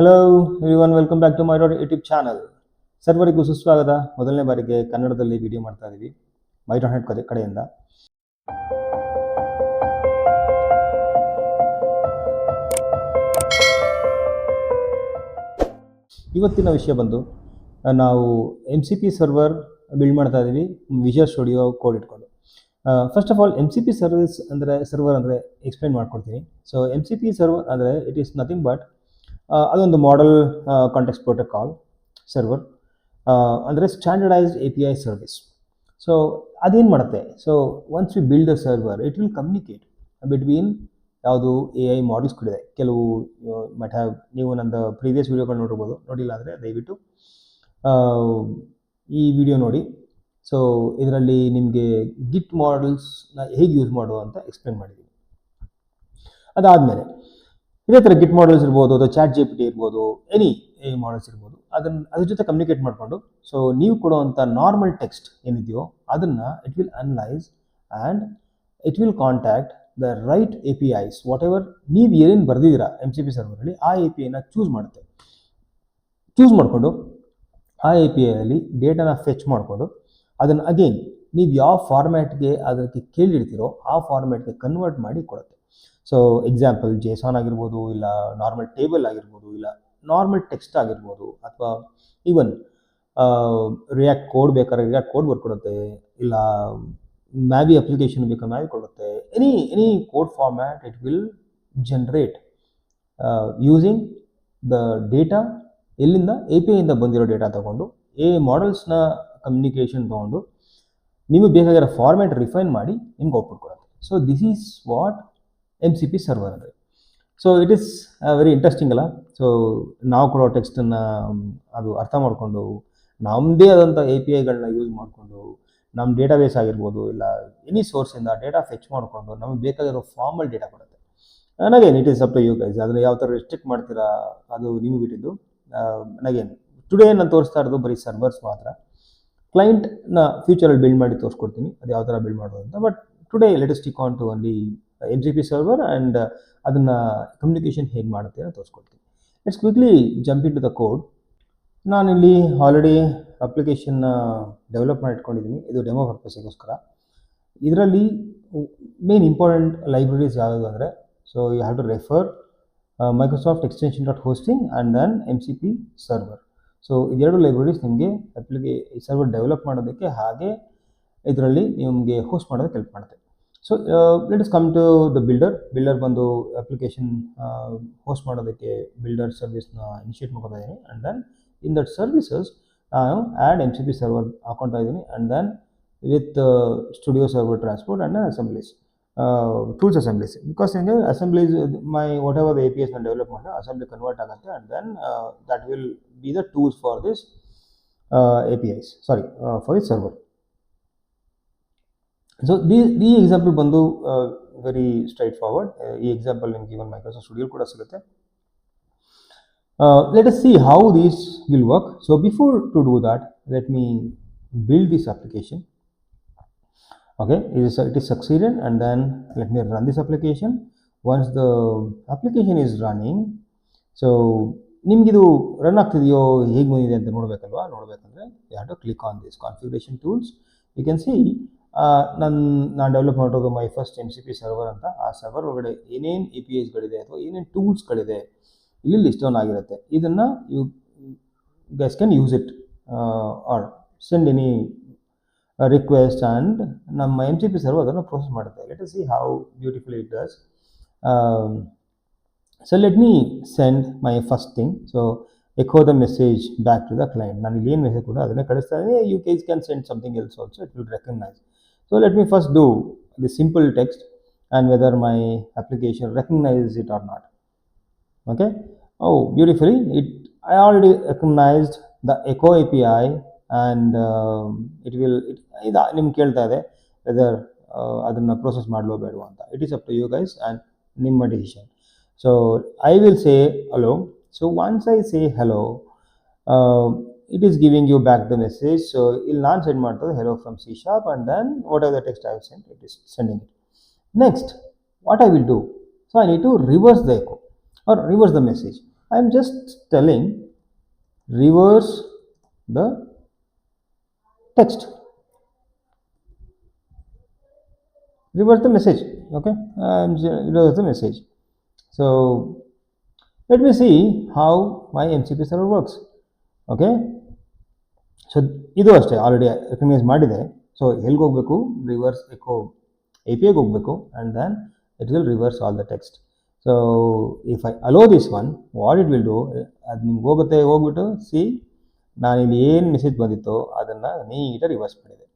Hello everyone, welcome back to my YouTube channel. ಸರ್ವರಿಗೂ ಸುಸ್ವಾಗತ. ಮೊದಲನೇ ಬಾರಿಗೆ ಕನ್ನಡದಲ್ಲಿ ವಿಡಿಯೋ ಮಾಡ್ತಾ ಇದ್ದೀವಿ ಮೈ.ನೆಟ್ ಕಡೆಯಿಂದ. ಇವತ್ತಿನ ವಿಷಯ ಬಂದು ನಾವು MCP ಸರ್ವರ್ ಬಿಲ್ಡ್ ಮಾಡ್ತಾ ಇದ್ದೀವಿ ವಿಜುವಲ್ ಸ್ಟುಡಿಯೋ ಕೋಡ್ ಇಟ್ಕೊಂಡು. First of all MCP server ಅಂದರೆ ಎಕ್ಸ್ಪ್ಲೈನ್ ಮಾಡ್ಕೊಡ್ತೀನಿ. ಸೊ MCP ಸರ್ವರ್ ಅಂದರೆ ಇಟ್ ಈಸ್ ನಥಿಂಗ್ ಬಟ್ ಅದೊಂದು ಮಾಡೆಲ್ ಕಾಂಟೆಕ್ಸ್ಟ್ ಪ್ರೋಟೋಕಾಲ್ ಸರ್ವರ್, ಅಂದರೆ ಸ್ಟ್ಯಾಂಡರ್ಡೈಸ್ಡ್ API ಸರ್ವಿಸ್. ಸೊ ಅದೇನು ಮಾಡುತ್ತೆ? So once we build a server, it will communicate between ಯಾವುದು AI ಮಾಡೆಲ್ಸ್ಗಳಿದೆ. ಕೆಲವು ಮಟ್ have, ನೀವು ನಂದು ಪ್ರೀವಿಯಸ್ ವೀಡಿಯೋಗಳು ನೋಡಿರ್ಬೋದು. ನೋಡಿಲ್ಲ ಅಂದರೆ ದಯವಿಟ್ಟು ಈ ವಿಡಿಯೋ ನೋಡಿ. ಸೊ ಇದರಲ್ಲಿ ನಿಮಗೆ ಗಿಟ್ ಮಾಡೆಲ್ಸ್ನ ಹೇಗೆ ಯೂಸ್ ಮಾಡೋದು ಅಂತ ಎಕ್ಸ್ಪ್ಲೇನ್ ಮಾಡಿದ್ದೀನಿ. ಅದಾದಮೇಲೆ ಇದೇ ಥರ ಗಿಟ್ ಮಾಡೆಲ್ಸ್ ಇರ್ಬೋದು, ಅಥವಾ ಚಾಟ್ GPT ಇರ್ಬೋದು, ಎನಿ ಮಾಡೆಲ್ಸ್ ಇರ್ಬೋದು, ಅದ್ರ ಜೊತೆ ಕಮ್ಯುನಿಕೇಟ್ ಮಾಡಿಕೊಂಡು, ಸೊ ನೀವು ಕೊಡುವಂಥ ನಾರ್ಮಲ್ ಟೆಕ್ಸ್ಟ್ ಏನಿದೆಯೋ ಅದನ್ನು it will analyse and it will contact the right APIs. What ever ನೀವು ಏನೇನು ಬರೆದಿದ್ದೀರಾ MCP ಸರ್ವರಲ್ಲಿ, ಆ APIನ ಚೂಸ್ ಮಾಡುತ್ತೆ. ಚೂಸ್ ಮಾಡಿಕೊಂಡು ಆ APIಯಲ್ಲಿ ಡೇಟಾನ ಫೆಚ್ ಮಾಡಿಕೊಂಡು ಅದನ್ನು ಅಗೇನ್ ನೀವು ಯಾವ ಫಾರ್ಮ್ಯಾಟ್ಗೆ ಅದಕ್ಕೆ ಕೇಳಿರ್ತೀರೋ ಆ ಫಾರ್ಮ್ಯಾಟ್ಗೆ ಕನ್ವರ್ಟ್ ಮಾಡಿ ಕೊಡುತ್ತೆ. ಸೊ ಎಕ್ಸಾಂಪಲ್ JSON ಆಗಿರ್ಬೋದು, ಇಲ್ಲ ನಾರ್ಮಲ್ ಟೇಬಲ್ ಆಗಿರ್ಬೋದು, ಇಲ್ಲ ನಾರ್ಮಲ್ ಟೆಕ್ಸ್ಟ್ ಆಗಿರ್ಬೋದು, ಅಥವಾ ಈವನ್ ರಿಯಾಕ್ಟ್ ಕೋಡ್ ಬೇಕಾದ್ರೆ ರಿಯಾಕ್ಟ್ ಕೋಡ್ ಬರ್ಕೊಡುತ್ತೆ, ಇಲ್ಲ ಮ್ಯಾವಿ ಅಪ್ಲಿಕೇಶನ್ ಬೇಕಾದ್ರೆ ಮ್ಯಾವಿ ಕೊಡುತ್ತೆ. Any code format it will generate using the data. ಎಲ್ಲಿಂದ? APIಯಿಂದ ಬಂದಿರೋ ಡೇಟಾ ತೊಗೊಂಡು ಮಾಡೆಲ್ಸ್ನ ಕಮ್ಯುನಿಕೇಷನ್ ತೊಗೊಂಡು ನಿಮಗೆ ಬೇಕಾಗಿರೋ ಫಾರ್ಮ್ಯಾಟ್ ರಿಫೈನ್ ಮಾಡಿ ನಿಮ್ಗೆ ಔಟ್ಪುಟ್ ಕೊಡುತ್ತೆ. So this is what MCP server ಅಂದರೆ. So it is very interesting ಅಲ್ಲ? ಸೊ ನಾವು ಕೊಡೋ ಟೆಕ್ಸ್ಟನ್ನು ಅದು ಅರ್ಥ ಮಾಡಿಕೊಂಡು ನಮ್ಮದೇ ಆದಂಥ APIಗಳನ್ನ ಯೂಸ್ ಮಾಡಿಕೊಂಡು ನಮ್ಮ ಡೇಟಾಬೇಸ್ ಆಗಿರ್ಬೋದು, ಇಲ್ಲ ಎನಿ ಸೋರ್ಸಿಂದ ಡೇಟಾ ಫೆಚ್ ಮಾಡಿಕೊಂಡು ನಮಗೆ ಬೇಕಾಗಿರೋ ಫಾರ್ಮಲ್ ಡೇಟಾ ಕೊಡುತ್ತೆ. Again it is up to you guys. ಆದರೆ ಯಾವ ಥರ ರೆಸ್ಟ್ರಿಕ್ಟ್ ಮಾಡ್ತೀರಾ ಅದು ನಿಮಗೆ ಬಿಟ್ಟಿದ್ದು. ಅಗೇನ್ ಟುಡೇ ನಾನು ತೋರಿಸ್ತಾ ಇರೋದು ಬರೀ ಸರ್ವರ್ಸ್ ಮಾತ್ರ. ಕ್ಲೈಂಟ್ನ ಫ್ಯೂಚರಲ್ಲಿ ಬಿಲ್ಡ್ ಮಾಡಿ ತೋರಿಸ್ಕೊಡ್ತೀನಿ ಅದು ಯಾವ ಥರ ಬಿಲ್ಡ್ ಮಾಡೋದು ಅಂತ. But today let us stick on to only MCP server and ಅದನ್ನು ಕಮ್ಯುನಿಕೇಷನ್ ಹೇಗೆ ಮಾಡುತ್ತೆ ಅಂತ ತೋರಿಸ್ಕೊಡ್ತೀನಿ. Let's quickly jump in to the code. ನಾನಿಲ್ಲಿ ಆಲ್ರೆಡಿ ಅಪ್ಲಿಕೇಶನ್ನ ಡೆವಲಪ್ ಮಾಡಿ ಇಟ್ಕೊಂಡಿದ್ದೀನಿ. ಇದು ಡೆಮೋ ಪರ್ಪಸ್ಸಿಗೋಸ್ಕರ. ಇದರಲ್ಲಿ ಮೇನ್ ಇಂಪಾರ್ಟೆಂಟ್ ಲೈಬ್ರರೀಸ್ ಯಾವುದು ಅಂದರೆ, so you have to refer Microsoft extension dot hosting and then MCP server. So ಇದೆರಡು ಲೈಬ್ರರೀಸ್ ನಿಮಗೆ ಈ ಸರ್ವರ್ ಡೆವಲಪ್ ಮಾಡೋದಕ್ಕೆ, ಹಾಗೆ ಇದರಲ್ಲಿ ನಿಮಗೆ ಹೋಸ್ಟ್ ಮಾಡೋದಕ್ಕೆ ಹೆಲ್ಪ್ ಮಾಡುತ್ತೆ. So let us come to the builder ಬಂದು ಅಪ್ಲಿಕೇಶನ್ ಹೋಸ್ಟ್ ಮಾಡೋದಕ್ಕೆ ಬಿಲ್ಡರ್ ಸರ್ವಿಸ್ನ ಇನಿಷಿಯೇಟ್ ಮಾಡ್ಕೊತಾ ಇದ್ದೀನಿ. And then in that services ನಾನು ಆ್ಯಡ್ MCP ಸರ್ವರ್ ಹಾಕೊತಾ ಇದ್ದೀನಿ. And then with studio server transport and assemblies, tools assemblies. Because ನಿಮಗೆ ಅಸೆಂಬ್ಲೀಸ್ ವಾಟ್ ಎವರ್ ದ APIಸ್ನ ಡೆವಲಪ್ ಮಾಡಿದ್ರೆ ಅಸೆಂಬ್ಲಿ ಕನ್ವರ್ಟ್ ಆಗುತ್ತೆ. And then that will be the tools for this APIs, for this server. So ಈ example ಬಂದು very straightforward. ಈ example ನಿಮ್ಗೆ even Microsoft studio ಕೂಡ ಸಿಗುತ್ತೆ. Let us see how these will work. So before to do that, let me build this application. Okay, it is succeeded, and then let me run this application. Once the application is running, so ನಿಮಗಿದು run ಆಗ್ತಿದೆಯೋ ಹೇಗೆ ಬಂದಿದೆ ಅಂತ ನೋಡಬೇಕಲ್ವಾ? ನೋಡಬೇಕಂದ್ರೆ you have to click on this configuration tools. You can see ನಾನು develop ಮಾಡೋದು my first MCP server ಅಂತ. ಆ ಸರ್ವರ್ ಒಳಗಡೆ ಏನೇನು APIಸ್ಗಳಿದೆ ಅಥವಾ ಏನೇನು ಟೂಲ್ಸ್ಗಳಿದೆ ಇಲ್ಲಿ ಲಿಸ್ಟ್ ಡೌನ್ ಆಗಿರುತ್ತೆ. ಇದನ್ನು you guys can use it or send any request and ನಮ್ಮ MCP ಸರ್ವರ್ ಅದನ್ನು ಪ್ರೋಸೆಸ್ ಮಾಡುತ್ತೆ. Let us see how beautifully it does. So let me send my first thing. So echo the message back to the client. ನಾನು ಇಲ್ಲಿ ಏನು message ಕೂಡ ಅದನ್ನೇ ಕಳಿಸ್ತಾ ಇದ್ದೀನಿ. You guys can send something else also, it will recognise. So let me first do the simple text and weather my application recognise it or not. Okay, beautifully I already recognized the echo API and it will ಇದು ನಿಮ್ಗೆ ಕೇಳ್ತಾ ಇದೆ weather ಅದನ್ನು process ಮಾಡಲೋ ಬೇಡವಾ ಅಂತ. It is up to you guys and ನಿಮ್ಮ decision. So I will say hello. So once I say hello, it is giving you back the message. So ಇಲ್ಲಿ ನಾನು ಸೆಂಡ್ ಮಾಡ್ತದೆ hello from C# and then whatever the text I have sent, it is sending it. Next, what I will do, so I need to reverse the echo or reverse the message. I am just telling reverse the text, reverse the message. Okay, reverse the message. So let me see how my MCP server works. Okay, so ಇದು ಅಷ್ಟೇ already recognise ಮಾಡಿದೆ. So ಎಲ್ಲಿಗೆ ಹೋಗಬೇಕು, reverse echo A P ಐಗೆ ಹೋಗಬೇಕು and then it will reverse all the text. So if I allow this one, what it will do, ಅದು ನಿಮ್ಗೆ ಹೋಗುತ್ತೆ, ಹೋಗ್ಬಿಟ್ಟು ಸಿ ನಾನು ಇಲ್ಲಿ ಏನು ಮೆಸೇಜ್ ಬಂದಿತ್ತೋ ಅದನ್ನು ನೀಟಾಗಿ ರಿವರ್ಸ್ ಮಾಡಿದೆ.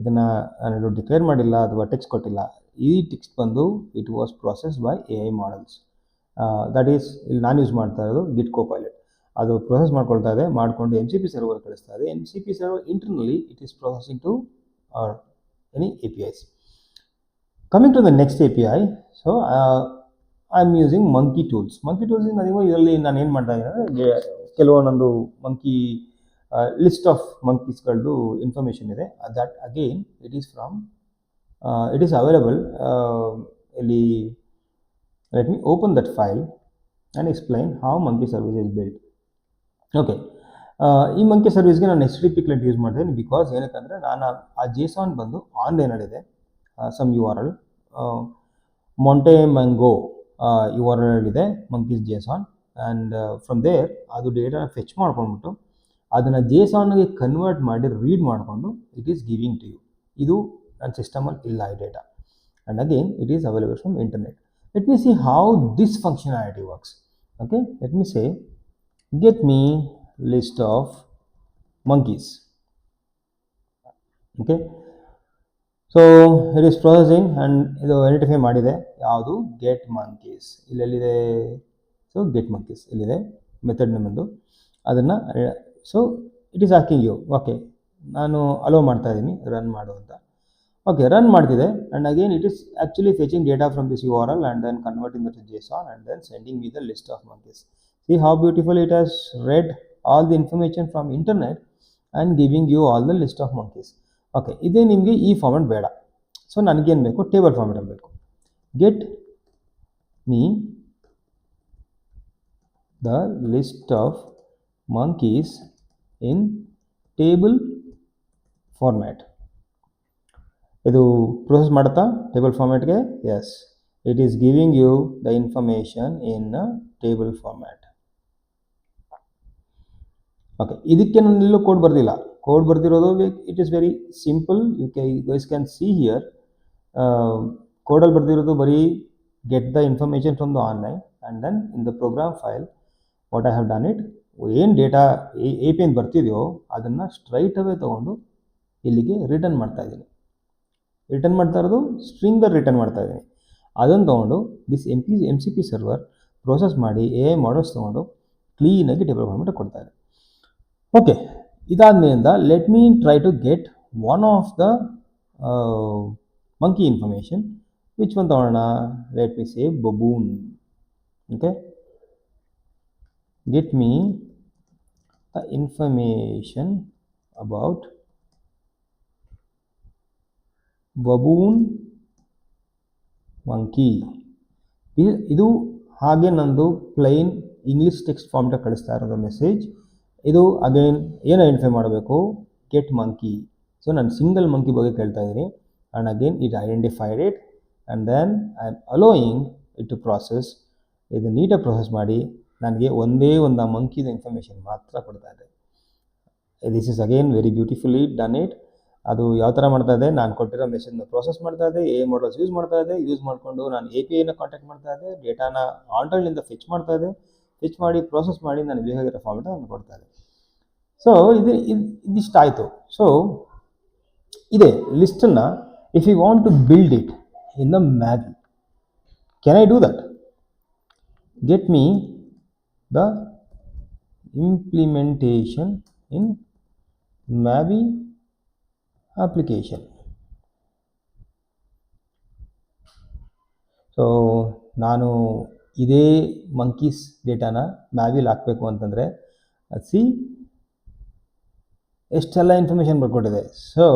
ಇದನ್ನು ನಾನು ಡಿಕ್ಲೇರ್ ಮಾಡಿಲ್ಲ ಅಥವಾ ಟೆಕ್ಸ್ಟ್ ಕೊಟ್ಟಿಲ್ಲ. ಈ ಟೆಕ್ಸ್ಟ್ ಬಂದು it was process by A I models. That is ಇಲ್ಲಿ ನಾನು ಯೂಸ್ ಮಾಡ್ತಾ ಇರೋದು ಗಿಟ್ ಕೋಪೈಲಟ್. ಅದು ಪ್ರೊಸೆಸ್ ಮಾಡ್ಕೊಳ್ತಾ ಇದೆ, ಮಾಡಿಕೊಂಡು ಎಮ್ ಸಿ ಪಿ ಸರ್ವರ್ ಕಳಿಸ್ತಾ ಇದೆ. M C P server internally it is processing to or any A P Is. Coming to the next A P I, so I am using monkey tools. Monkey tools ನನಗೆ ಇದರಲ್ಲಿ ನಾನು ಏನು ಮಾಡ್ತಾ ಇದ್ದೀನಿ ಅಂದರೆ ಕೆಲವೊಂದೊಂದು ಮಂಕಿ ಲಿಸ್ಟ್ ಆಫ್ ಮಂಕೀಸ್ಗಳದ್ದು information ಇದೆ. That again it is available ಇಲ್ಲಿ. Let me open that file and explain how monkey service is build. Okay, ಈ ಮಂಕಿ ಸರ್ವಿಸ್ಗೆ ನಾನು H T P client use ಮಾಡ್ತೀನಿ. ಬಿಕಾಸ್ ಏನಕ್ಕಂದರೆ ನಾನು ಆ ಜೇಸಾನ್ ಬಂದು ಆನ್ಲೈನಲ್ಲಿದೆ, some U R L monte mango U R L ಇದೆ monkeys JSON. And from there ಅದು ಡೇಟಾನ ಫೆಚ್ ಮಾಡ್ಕೊಂಡ್ಬಿಟ್ಟು ಅದನ್ನು ಜೇಸಾನ್ಗೆ ಕನ್ವರ್ಟ್ ಮಾಡಿ ರೀಡ್ ಮಾಡಿಕೊಂಡು it is giving to you. ಇದು ನನ್ನ ಸಿಸ್ಟಮಲ್ಲಿ ಇಲ್ಲ ಈ data. And again it is available from internet. Let me see how this functionality works. Okay, let me say get me list of monkeys. Okay, so it is processing and ಇದು identify ಮಾಡಿದೆ ಯಾವುದು get monkeys ಇಲ್ಲೆಲ್ಲಿದೆ. So get monkeys ಇಲ್ಲಿದೆ method ನಮ್ಮದು. ಅದನ್ನು so it is asking you. Okay, ನಾನು allow ಮಾಡ್ತಾ ಇದ್ದೀನಿ ರನ್ ಮಾಡು ಅಂತ. ಓಕೆ, ರನ್ ಮಾಡ್ತಿದೆ. And again it is actually fetching data from this U R L and then converting that to JSON and then sending me the list of monkeys. See how beautiful it has read all the information from internet and giving you all the list of monkeys. Okay, ಇದೇ ನಿಮಗೆ ಈ format ಬೇಡ. So ನನಗೇನು ಬೇಕು, table ಫಾರ್ಮೆಟಲ್ಲಿ ಬೇಕು. Get me the list of monkeys in table format. ಇದು process ಮಾಡುತ್ತಾ ಟೇಬಲ್ ಫಾರ್ಮ್ಯಾಟ್ಗೆ? Yes, it is giving you the information in table format. Okay, ಇದಕ್ಕೆ ನಾನು ಎಲ್ಲೂ ಕೋಡ್ ಬರ್ದಿಲ್ಲ. ಕೋಡ್ ಬರ್ದಿರೋದು it is very simple. You guys can see here. ಕೋಡಲ್ಲಿ ಬರ್ದಿರೋದು ಬರೀ get the information from the online and then in the program file what I have done it, ಏನು data A P N ಬರ್ತಿದೆಯೋ ಅದನ್ನು straight away ತೊಗೊಂಡು ಇಲ್ಲಿಗೆ return ಮಾಡ್ತಾ ಇದ್ದೀನಿ. Return ಮಾಡ್ತಾ ಇರೋದು ಸ್ಟ್ರಿಂಗಲ್ಲಿ ರಿಟರ್ನ್ ಮಾಡ್ತಾ ಇದ್ದೀನಿ. ಅದನ್ನು ತೊಗೊಂಡು this M C P server process ಮಾಡಿ ಎ ಐ ಮಾಡಲ್ಸ್ ತೊಗೊಂಡು ಕ್ಲೀನಾಗಿ ಟೇಬಲ್ ಫಾರ್ಮೆಟ್ ಕೊಡ್ತಾ ಇದೆ. ಓಕೆ, ಇದಾದ್ಮೇಲಿಂದ let me try to get one of the monkey information. Which one ತೊಗೊಳ್ಳೋಣ? Let me say baboon. Okay, get me the information about baboon monkey. ಇದು ಹಾಗೆ ನಂದು ಪ್ಲೈನ್ ಇಂಗ್ಲೀಷ್ ಟೆಕ್ಸ್ಟ್ ಫಾರ್ಮ್ಟಾಗಿ ಕಳಿಸ್ತಾ ಇರೋದು ಮೆಸೇಜ್. ಇದು ಅಗೇನ್ ಏನು ಐಡೆಂಟಿಫೈ ಮಾಡಬೇಕು? Get monkey. ಸೊ ನಾನು ಸಿಂಗಲ್ ಮಂಕಿ ಬಗ್ಗೆ ಕೇಳ್ತಾ ಇದ್ದೀನಿ. And again it identified it and then I am allowing it to process. ಇದು ನೀಟಾಗಿ ಪ್ರೊಸೆಸ್ ಮಾಡಿ ನನಗೆ ಒಂದೇ ಒಂದು ಆ ಮಂಕಿದ ಇನ್ಫಾರ್ಮೇಷನ್ ಮಾತ್ರ ಕೊಡ್ತಾ ಇದೆ. This is again very beautifully done it. ಅದು ಯಾವ ಥರ ಮಾಡ್ತಾ ಇದೆ, ನಾನು ಕೊಟ್ಟಿರೋ ಮೆಸೇಜ್ನ ಪ್ರೊಸೆಸ್ ಮಾಡ್ತಾ ಇದೆ, ಎ ಮಾಡಲ್ಸ್ ಯೂಸ್ ಮಾಡ್ತಾ ಇದೆ. ಯೂಸ್ ಮಾಡಿಕೊಂಡು ನಾನು ಎ ಪಿ ಐನ ಕಾಂಟ್ಯಾಕ್ಟ್ ಮಾಡ್ತಾ ಇದೆ, ಡೇಟಾನ ಆನ್ಲೈನಿಂದ ಫೆಚ್ ಮಾಡ್ತಾ ಇದೆ. ಫೆಚ್ ಮಾಡಿ ಪ್ರೊಸೆಸ್ ಮಾಡಿ ನಾನು ಬೇಕಾಗಿರೋ ಫಾರ್ಮೆಟ್ ನಾನು ಕೊಡ್ತಾ ಇದೆ. ಸೊ ಇದಿಷ್ಟಾಯಿತು. ಸೊ ಇದೆ ಲಿಸ್ಟನ್ನು if you want to build it in the MAUI, can I do that? Get me the implementation in MAUI application. So ನಾನು ಇದೇ ಮಂಕೀಸ್ ಡೇಟಾನ ಮ್ಯಾವಿಲಿ ಹಾಕಬೇಕು ಅಂತಂದರೆ ಸಿ ಎಷ್ಟೆಲ್ಲ ಇನ್ಫಾರ್ಮೇಷನ್ ಬರ್ಕೊಟ್ಟಿದೆ. ಸೊ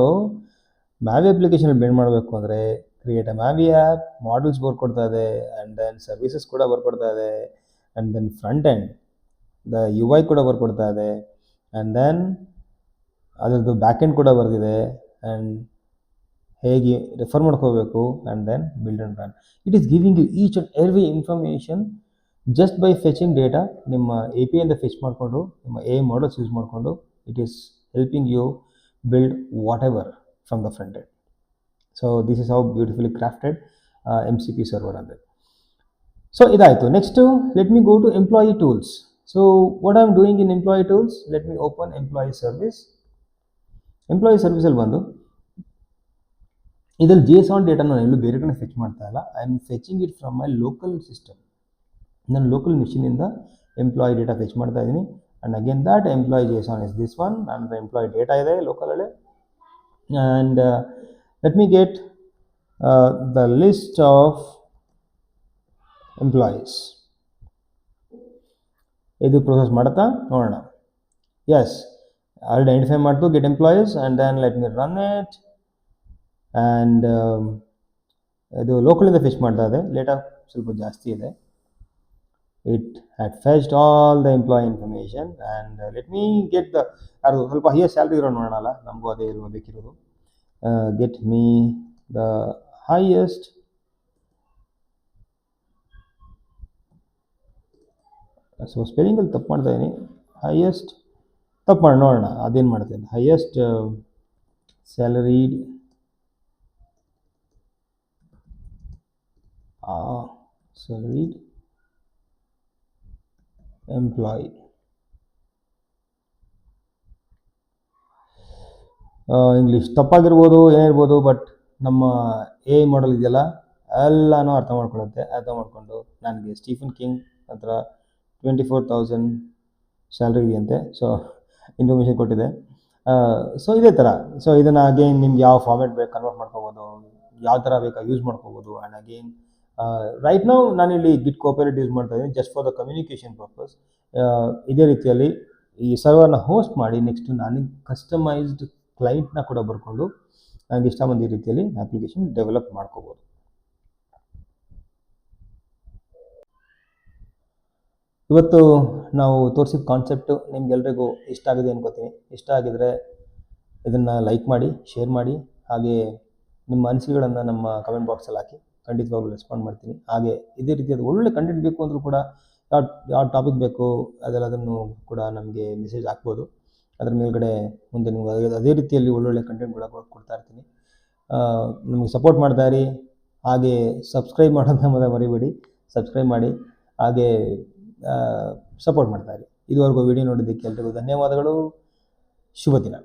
ಮ್ಯಾವಿ ಅಪ್ಲಿಕೇಶನ್ ಬಿಲ್ಡ್ ಮಾಡಬೇಕು ಅಂದರೆ create a MAUI app, models ಬರ್ಕೊಡ್ತಾ ಇದೆ, ಆ್ಯಂಡ್ ದೆನ್ ಸರ್ವಿಸಸ್ ಕೂಡ ಬರ್ಕೊಡ್ತಾ ಇದೆ, and then front end the U I ಕೂಡ ಬರ್ಕೊಡ್ತಾ ಇದೆ, ಆ್ಯಂಡ್ ದೆನ್ ಅದರದ್ದು ಬ್ಯಾಕ್ ಎಂಡ್ ಕೂಡ ಬರೆದಿದೆ, ಆ್ಯಂಡ್ ಹೇಗೆ ರೆಫರ್ ಮಾಡ್ಕೋಬೇಕು, and then build and run. It is giving you each and every information just by fetching data. ನಿಮ್ಮ ಎ ಪಿ ಐಯಿಂದ ಫೆಚ್ ಮಾಡಿಕೊಂಡು ನಿಮ್ಮ ಎ ಮಾಡಲ್ಸ್ ಯೂಸ್ ಮಾಡಿಕೊಂಡು it is helping you build whatever from the front end. So this is how beautifully crafted MCP server ಅಂದರೆ. So ಇದಾಯಿತು. Next let me go to employee tools. So what I am doing in employee tools, let me open employee service. Employee ಸರ್ವಿಸಲ್ಲಿ ಬಂದು ಇದರಲ್ಲಿ JSON data ನಾನು ಎಲ್ಲೂ ಬೇರೆ ಕಡೆ fetch ಮಾಡ್ತಾ ಇಲ್ಲ. I am fetching it from my local system. ನಾನು ಲೋಕಲ್ ಮಿಷಿನಿಂದ ಎಂಪ್ಲಾಯಿ ಡೇಟಾ ಫೆಚ್ ಮಾಡ್ತಾ ಇದ್ದೀನಿ. And again that employee JSON is this one, ನನ್ನ ಎಂಪ್ಲಾಯಿ ಡೇಟಾ ಇದೆ ಲೋಕಲಲ್ಲೇ. And let me get the list of employees. ಇದು ಪ್ರೊಸೆಸ್ ಮಾಡುತ್ತಾ ನೋಡೋಣ. ಎಸ್, ಆಲ್ರೆಡಿ ಐಡೆಂಟಿಫೈ ಮಾಡ್ತು get employees, and then let me run it. And ಇದು ಲೋಕಲಿಂದ fetch ಮಾಡ್ತಾ ಇದೆ, ಲೇಟಾ ಸ್ವಲ್ಪ ಜಾಸ್ತಿ ಇದೆ. It had fetched all the employee information, and let me get the ಅದು ಸ್ವಲ್ಪ ಹೈಯೆಸ್ಟ್ ಸ್ಯಾಲ್ರಿ ಇರೋ ನೋಡೋಣಲ್ಲ, ನಮಗೂ ಅದೇ ಬೇಕಿರೋದು. Get me the highest so ಸ್ಪೆಲ್ಲಿಂಗಲ್ಲಿ ತಪ್ಪು ಮಾಡ್ತಾ ಇದ್ದೀನಿ, ಹೈಯೆಸ್ಟ್ ತಪ್ಪು ಮಾಡಿ ನೋಡೋಣ ಅದೇನು ಮಾಡ್ತೀನಿ. Highest salaried salaried employee. English ತಪ್ಪಾಗಿರ್ಬೋದು, ಏನಿರ್ಬೋದು, ಬಟ್ ನಮ್ಮ AI ಮಾಡಲ್ ಇದೆಯಲ್ಲ ಎಲ್ಲನೂ ಅರ್ಥ ಮಾಡ್ಕೊಳ್ಳುತ್ತೆ. ಅರ್ಥ ಮಾಡಿಕೊಂಡು ನನಗೆ ಸ್ಟೀಫನ್ ಕಿಂಗ್ ಹತ್ರ 24,000 ಸ್ಯಾಲ್ರಿ ಇದೆಯಂತೆ. ಸೊ ಇನ್ಫಾರ್ಮೇಷನ್ ಕೊಟ್ಟಿದೆ. ಸೊ ಇದೇ ಥರ. ಸೊ ಇದನ್ನು ಅಗೇನ್ ನಿಮ್ಗೆ ಯಾವ ಫಾರ್ಮೆಟ್ ಬೇಕು ಕನ್ವರ್ಟ್ ಮಾಡ್ಕೋಬೋದು, ಯಾವ ಥರ ಬೇಕಾ ಯೂಸ್ ಮಾಡ್ಕೋಬೋದು. ಆ್ಯಂಡ್ ಅಗೇನ್ ರೈಟ್ ನಾವು ನಾನಿಲ್ಲಿ ಗಿಟ್ ಕೋಪೈಲಟ್ ಯೂಸ್ ಮಾಡ್ತಾ ಇದ್ದೀನಿ just for the communication purpose. ಇದೇ ರೀತಿಯಲ್ಲಿ ಈ ಸರ್ವರ್ನ ಹೋಸ್ಟ್ ಮಾಡಿ ನೆಕ್ಸ್ಟ್ ನನಗೆ ಕಸ್ಟಮೈಸ್ಡ್ ಕ್ಲೈಂಟ್ನ ಕೂಡ ಬರ್ಕೊಂಡು ನನಗೆ ಇಷ್ಟ ಬಂದ ರೀತಿಯಲ್ಲಿ ಅಪ್ಲಿಕೇಶನ್ ಡೆವಲಪ್ ಮಾಡ್ಕೋಬೋದು. ಇವತ್ತು ನಾವು ತೋರಿಸಿದ ಕಾನ್ಸೆಪ್ಟು ನಿಮ್ಗೆಲ್ರಿಗೂ ಇಷ್ಟ ಆಗಿದೆ ಅನ್ಕೋತೀನಿ. ಇಷ್ಟ ಆಗಿದರೆ ಇದನ್ನು ಲೈಕ್ ಮಾಡಿ, ಶೇರ್ ಮಾಡಿ, ಹಾಗೆ ನಿಮ್ಮ ಅನಿಸಿಕೆಗಳನ್ನು ನಮ್ಮ ಕಮೆಂಟ್ ಬಾಕ್ಸಲ್ಲಿ ಹಾಕಿ, ಖಂಡಿತವಾಗ್ಲೂ ರೆಸ್ಪಾಂಡ್ ಮಾಡ್ತೀನಿ. ಹಾಗೆ ಇದೇ ರೀತಿಯಾದ ಒಳ್ಳೆ ಕಂಟೆಂಟ್ ಬೇಕು ಅಂದರೂ ಕೂಡ ಯಾವ ಟಾಪಿಕ್ ಬೇಕು ಅದೆಲ್ಲದನ್ನು ಕೂಡ ನಮಗೆ ಮೆಸೇಜ್ ಹಾಕ್ಬೋದು. ಅದರ ಮೇಲ್ಗಡೆ ಮುಂದೆ ನಿಮ್ಗೆ ಅದೇ ರೀತಿಯಲ್ಲಿ ಒಳ್ಳೊಳ್ಳೆ ಕಂಟೆಂಟ್ ಕೂಡ ಕೊಡ್ತಾ ಇರ್ತೀನಿ. ನಮಗೆ ಸಪೋರ್ಟ್ ಮಾಡ್ತಾ ಇರಿ. ಹಾಗೆ ಸಬ್ಸ್ಕ್ರೈಬ್ ಮಾಡೋದನ್ನ ಮರಿಬೇಡಿ, ಸಬ್ಸ್ಕ್ರೈಬ್ ಮಾಡಿ, ಹಾಗೆ ಸಪೋರ್ಟ್ ಮಾಡ್ತಾ ಇರಿ. ಇದುವರೆಗೂ ವಿಡಿಯೋ ನೋಡಿದ್ದಕ್ಕೆ ಎಲ್ರಿಗೂ ಧನ್ಯವಾದಗಳು. ಶುಭ ದಿನ.